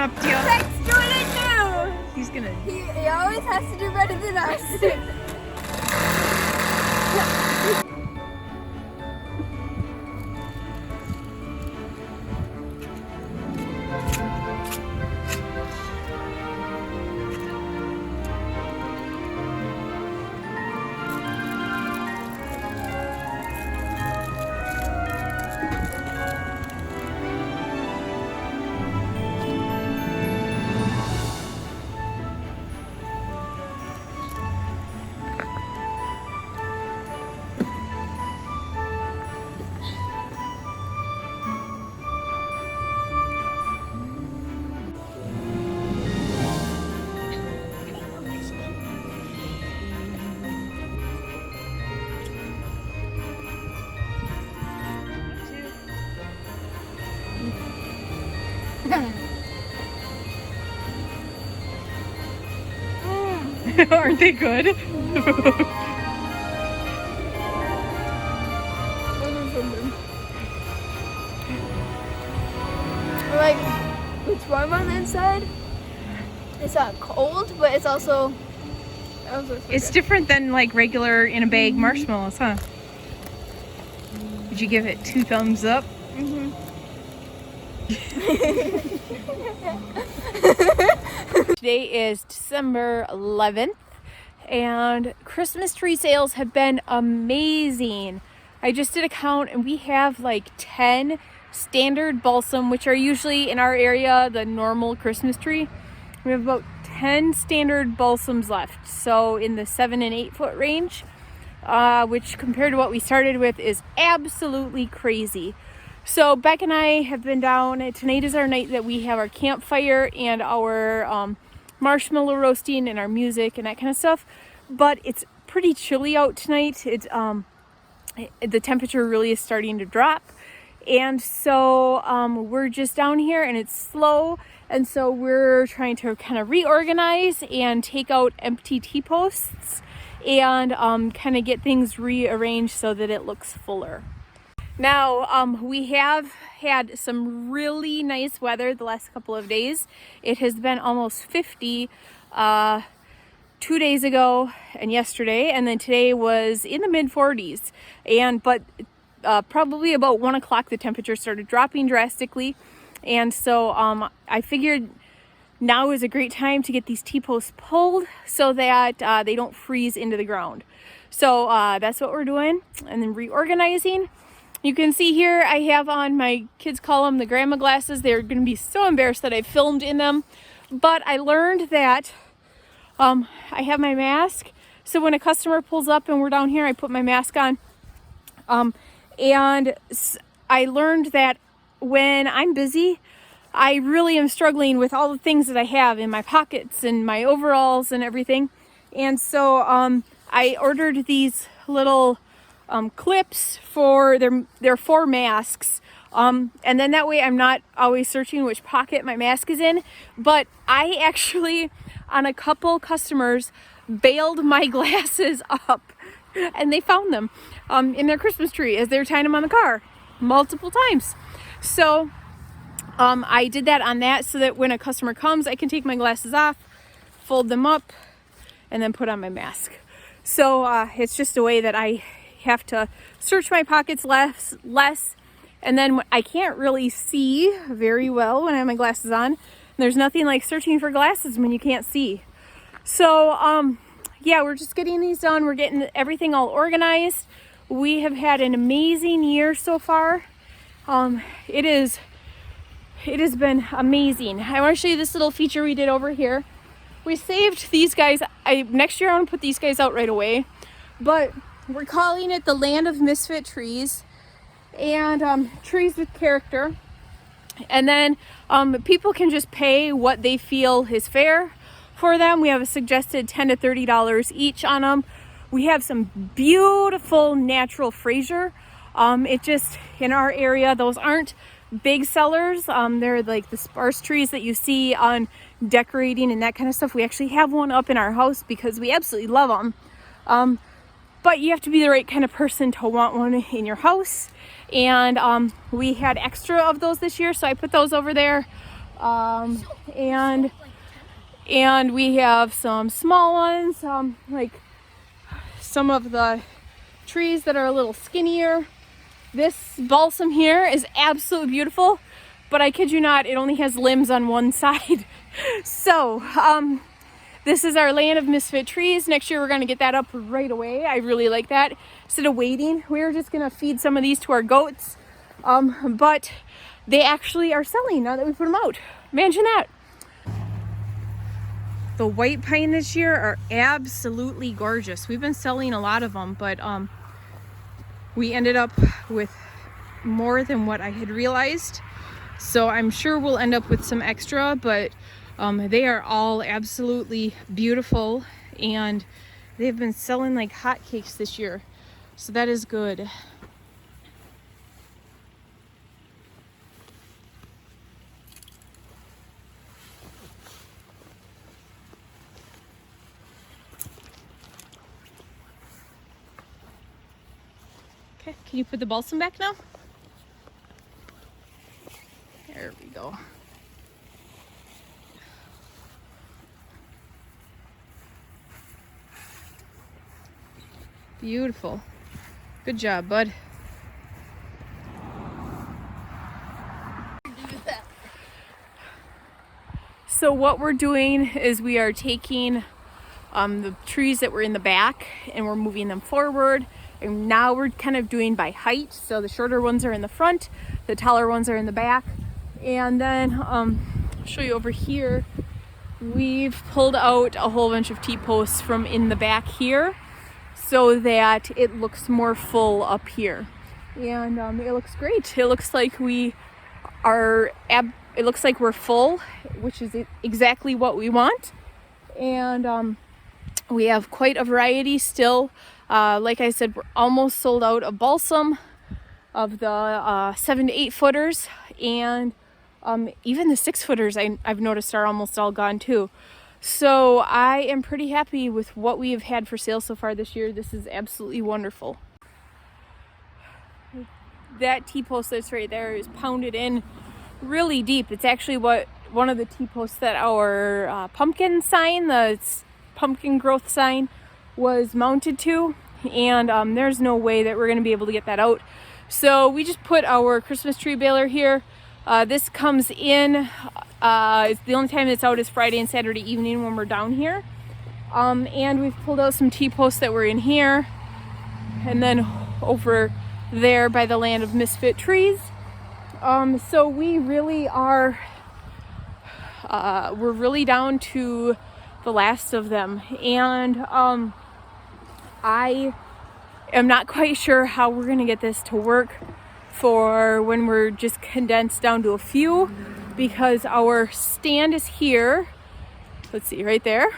up to you. Let's do it now. He's gonna. He always has to do better than us. Aren't they good? Like, it's warm on the inside. It's not cold, but it's also. It's different than like regular in a bag marshmallows, huh? Did you give it 2 thumbs up? Today is December 11th and Christmas tree sales have been amazing. I just did a count and we have like 10 standard balsam, which are usually in our area the normal Christmas tree. We have about 10 standard balsams left, so in the 7 and 8 foot range, which compared to what we started with is absolutely crazy. So Beck and I have been down. Tonight is our night that we have our campfire and our marshmallow roasting and our music and that kind of stuff. But it's pretty chilly out tonight. It's the temperature really is starting to drop, and so we're just down here and it's slow. And so we're trying to kind of reorganize and take out empty T-posts and kind of get things rearranged so that it looks fuller. Now, we have had some really nice weather the last couple of days. It has been almost 50 2 days ago and yesterday, and then today was in the mid-40s. But probably about 1 o'clock the temperature started dropping drastically. And so I figured now is a great time to get these T-posts pulled so that they don't freeze into the ground. So that's what we're doing, and then reorganizing. You can see here I have on, my kids call them the grandma glasses. They're going to be so embarrassed that I filmed in them. But I learned that I have my mask. So when a customer pulls up and we're down here, I put my mask on. And I learned that when I'm busy, I really am struggling with all the things that I have in my pockets and my overalls and everything. And so I ordered these little clips for their 4 masks. And then that way I'm not always searching which pocket my mask is in. But I actually, on a couple customers, bailed my glasses up and they found them in their Christmas tree as they were tying them on the car multiple times. So I did that on that so that when a customer comes, I can take my glasses off, fold them up, and then put on my mask. So it's just a way that I have to search my pockets less, and then I can't really see very well when I have my glasses on. There's nothing like searching for glasses when you can't see. So yeah, we're just getting these done. We're getting everything all organized. We have had an amazing year so far. It has been amazing. I want to show you this little feature we did over here. We saved these guys. Next year I want to put these guys out right away, but we're calling it the Land of Misfit Trees, and trees with character. And then people can just pay what they feel is fair for them. We have a suggested $10 to $30 each on them. We have some beautiful natural Fraser. It just, in our area, those aren't big sellers. They're like the sparse trees that you see on decorating and that kind of stuff. We actually have one up in our house because we absolutely love them. But you have to be the right kind of person to want one in your house. And we had extra of those this year, so I put those over there. and we have some small ones, like some of the trees that are a little skinnier. This balsam here is absolutely beautiful, but I kid you not, it only has limbs on one side. So this is our land of misfit trees. Next year we're going to get that up right away. I really like that. Instead of waiting, we're just going to feed some of these to our goats. But they actually are selling now that we put them out. Imagine that. The white pine this year are absolutely gorgeous. We've been selling a lot of them, but we ended up with more than what I had realized. So I'm sure we'll end up with some extra, but they are all absolutely beautiful, and they've been selling like hotcakes this year. So that is good. Okay, can you put the balsam back now? There we go. Beautiful. Good job, bud. So what we're doing is we are taking the trees that were in the back and we're moving them forward. And now we're kind of doing by height. So the shorter ones are in the front, the taller ones are in the back. And then I'll show you over here. We've pulled out a whole bunch of T-posts from in the back here so that it looks more full up here. And it looks great. It looks like we are, it looks like we're full, which is exactly what we want. And we have quite a variety still. Like I said, we're almost sold out of balsam, of the 7 to 8 footers, and even the 6 footers I've noticed are almost all gone too. So I am pretty happy with what we have had for sale so far this year. This is absolutely wonderful. That T-post that's right there is pounded in really deep. It's actually one of the T-posts that our pumpkin sign, the pumpkin growth sign, was mounted to, and there's no way that we're going to be able to get that out. So we just put our Christmas tree baler here. This comes in, it's the only time it's out is Friday and Saturday evening when we're down here. And we've pulled out some T-posts that were in here, and then over there by the land of misfit trees. So we really are, we're really down to the last of them. And I am not quite sure how we're gonna get this to work for when we're just condensed down to a few, because our stand is here. Let's see, right there.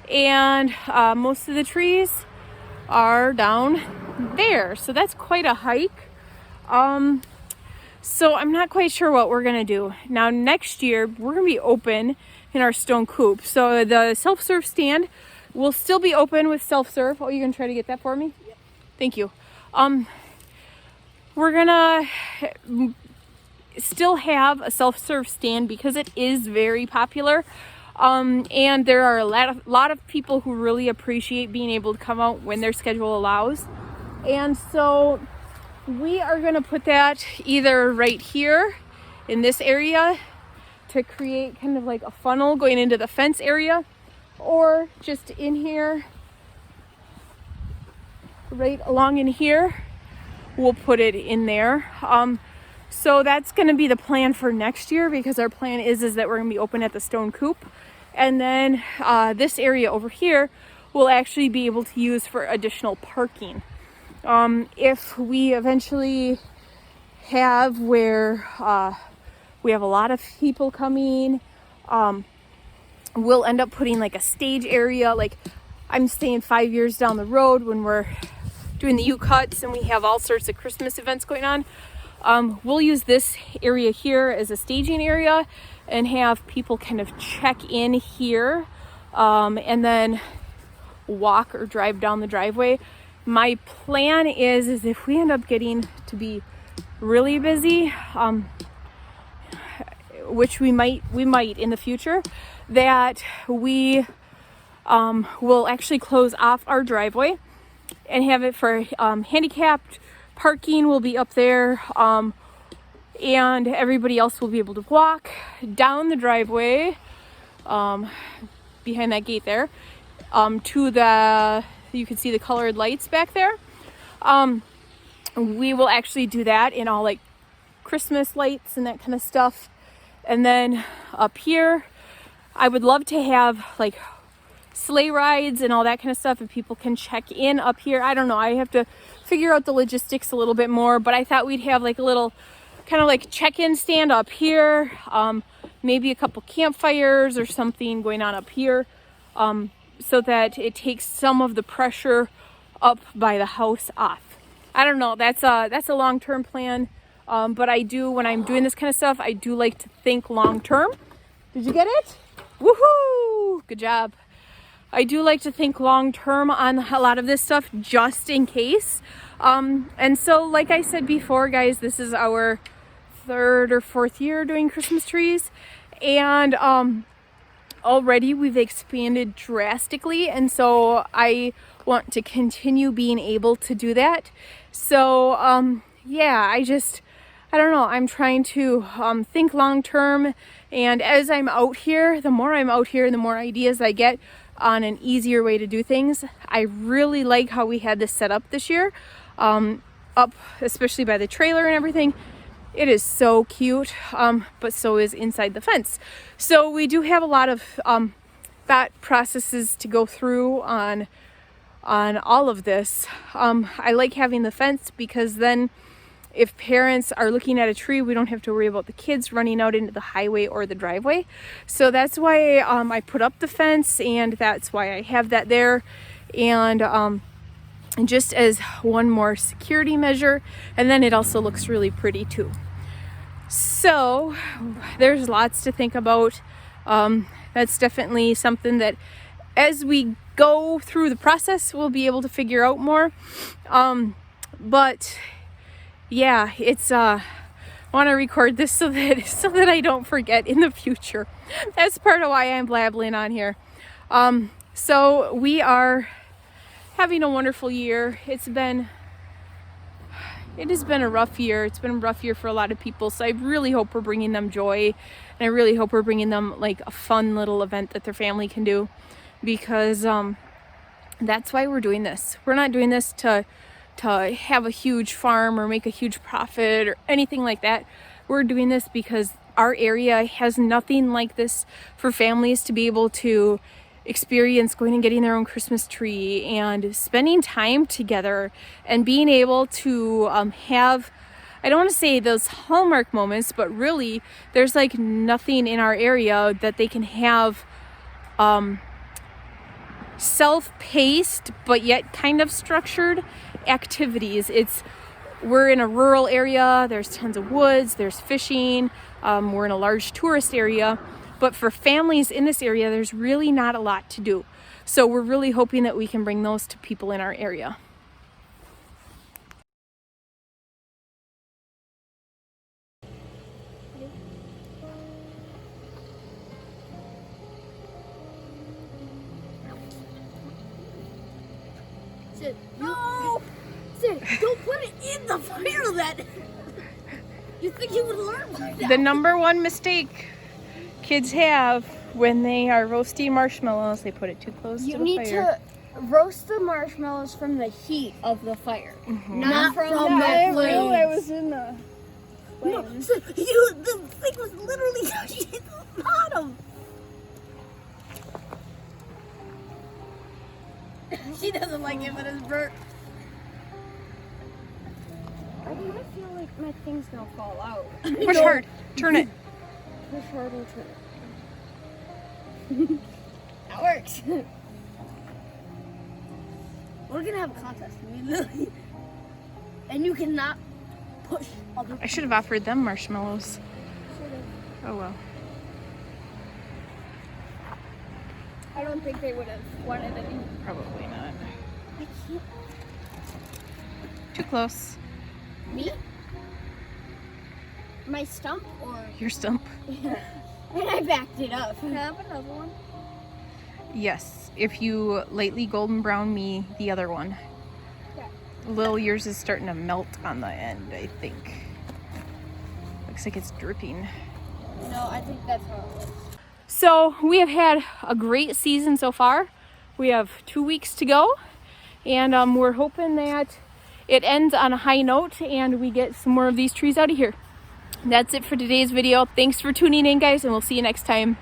And most of the trees are down there. So that's quite a hike. So I'm not quite sure what we're gonna do. Now next year, we're gonna be open in our stone coop. So the self-serve stand will still be open with self-serve. Oh, you gonna try to get that for me? Yep. Thank you. We're gonna still have a self-serve stand because it is very popular. And there are a lot of people who really appreciate being able to come out when their schedule allows. And so we are going to put that either right here in this area to create kind of like a funnel going into the fence area, or just in here, right along in here, we'll put it in there. So that's going to be the plan for next year, because our plan is that we're going to be open at the stone coop. And then this area over here we'll actually be able to use for additional parking. If we eventually have where we have a lot of people coming, we'll end up putting like a stage area. Like I'm staying 5 years down the road when we're doing the U-cuts and we have all sorts of Christmas events going on. We'll use this area here as a staging area and have people kind of check in here and then walk or drive down the driveway. My plan is if we end up getting to be really busy, which we might in the future, that we will actually close off our driveway and have it for handicapped parking will be up there, and everybody else will be able to walk down the driveway behind that gate there to the, you can see the colored lights back there. We will actually do that in all like Christmas lights and that kind of stuff. And then up here, I would love to have like sleigh rides and all that kind of stuff, and people can check in up here. I don't know, I have to figure out the logistics a little bit more, but I thought we'd have like a little kind of like check-in stand up here, maybe a couple campfires or something going on up here, so that it takes some of the pressure up by the house off. I don't know, that's a long-term plan, but I do, when I'm doing this kind of stuff, I do like to think long-term. Did you get it? Woohoo! Good job. I do like to think long-term on a lot of this stuff just in case. And so, like I said before, guys, this is our 3rd or 4th year doing Christmas trees, and already we've expanded drastically, and so I want to continue being able to do that. So yeah, I don't know, I'm trying to think long term, and as I'm out here, the more I'm out here, the more ideas I get on an easier way to do things. I really like how we had this set up this year, up especially by the trailer and everything. It is so cute, but so is inside the fence. So we do have a lot of thought processes to go through on all of this. I like having the fence because then if parents are looking at a tree, we don't have to worry about the kids running out into the highway or the driveway. So that's why I put up the fence, and that's why I have that there. And just as one more security measure, and then it also looks really pretty too. So there's lots to think about. That's definitely something that as we go through the process, we'll be able to figure out more. But yeah, it's I want to record this so that I don't forget in the future. That's part of why I'm blabbling on here. So we are having a wonderful year. It has been a rough year. It's been a rough year for a lot of people. So I really hope we're bringing them joy, and I really hope we're bringing them like a fun little event that their family can do, because that's why we're doing this. We're not doing this to have a huge farm or make a huge profit or anything like that. We're doing this because our area has nothing like this for families to be able to experience going and getting their own Christmas tree and spending time together and being able to have, I don't want to say those Hallmark moments, but really there's like nothing in our area that they can have self-paced but yet kind of structured activities. We're in a rural area, there's tons of woods, there's fishing, we're in a large tourist area, but for families in this area there's really not a lot to do. So we're really hoping that we can bring those to people in our area. Sid, Sid, don't put it in the fire that you think you would learn by now. The number one mistake kids have when they are roasting marshmallows, they put it too close to the fire. You need to roast the marshmallows from the heat of the fire, not from the flames. I was in the No, Sid, the thing was literally touching the bottom. She doesn't like it, but it's burnt. I kind of feel like my thing's gonna fall out. Push hard. Turn it. Push hard and turn it. That works. We're gonna have a contest, and you cannot push other. I should have offered them marshmallows. Oh well. I don't think they would have wanted any. Probably not. I can't. Too close. Me? My stump or? Your stump. And I backed it up. Can I have another one? Yes, if you lightly golden brown me the other one. Okay. Lil, yours is starting to melt on the end, I think. Looks like it's dripping. No, I think that's how it looks. So we have had a great season so far. We have 2 weeks to go, and we're hoping that it ends on a high note and we get some more of these trees out of here. That's it for today's video. Thanks for tuning in, guys, and we'll see you next time.